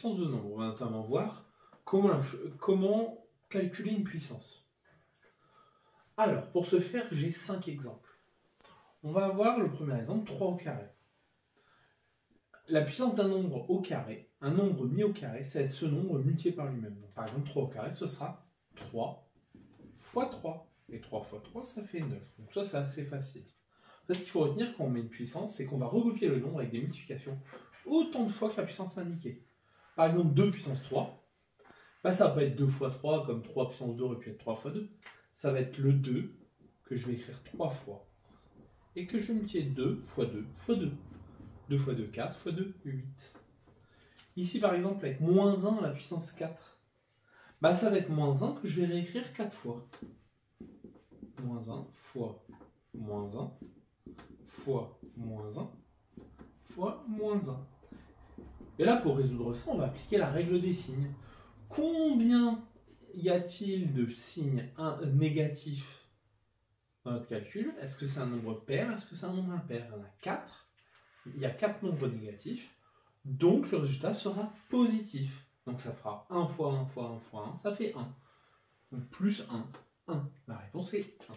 puissance de nombre. On va notamment voir comment calculer une puissance. Alors, pour ce faire, j'ai 5 exemples. On va voir le premier exemple, 3 au carré. La puissance d'un nombre au carré, un nombre mis au carré, ça va être ce nombre multiplié par lui-même. Donc, par exemple, 3 au carré, ce sera 3 fois 3. Et 3 fois 3, ça fait 9. Donc ça, c'est assez facile. En fait, ce qu'il faut retenir quand on met une puissance, c'est qu'on va recopier le nombre avec des multiplications autant de fois que la puissance indiquée. Par exemple, 2 puissance 3, bah, ça va pas être 2 fois 3 comme 3 puissance 2 aurait pu être 3 fois 2. Ça va être le 2 que je vais écrire 3 fois. Et que je vais multiplier 2 fois 2 fois 2. 2 fois 2, 4 fois 2, 8. Ici, par exemple, avec moins 1 à la puissance 4, bah, ça va être moins 1 que je vais réécrire 4 fois. Moins 1 fois moins 1 fois moins 1 fois moins 1. Et là, pour résoudre ça, on va appliquer la règle des signes. Combien y a-t-il de signes négatifs dans notre calcul? Est-ce que c'est un nombre pair? Est-ce que c'est un nombre impair? Il y en a 4. Il y a 4 nombres négatifs. Donc, le résultat sera positif. Donc, ça fera 1 fois 1 fois 1 fois 1. Ça fait 1. Donc, plus 1. 1. La réponse est 1.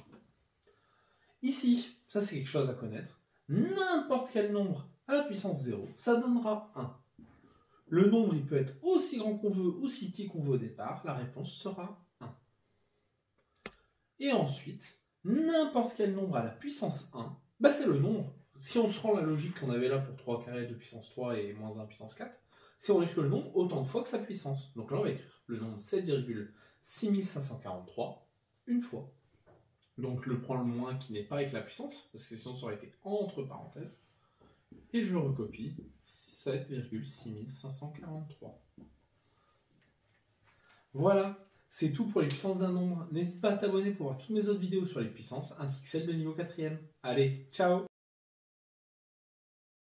Ici, ça c'est quelque chose à connaître. N'importe quel nombre à la puissance 0, ça donnera 1. Le nombre, il peut être aussi grand qu'on veut, aussi petit qu'on veut au départ. La réponse sera 1. Et ensuite, n'importe quel nombre à la puissance 1, bah c'est le nombre. Si on se rend la logique qu'on avait là pour 3 au carré de puissance 3 et moins 1 puissance 4, c'est on écrit le nombre autant de fois que sa puissance. Donc là, on va écrire le nombre 7,6543 une fois. Donc je le prends le moins qui n'est pas avec la puissance, parce que sinon ça aurait été entre parenthèses. Et je recopie 7,6543. Voilà, c'est tout pour les puissances d'un nombre. N'hésite pas à t'abonner pour voir toutes mes autres vidéos sur les puissances, ainsi que celles de niveau 4e. Allez, ciao!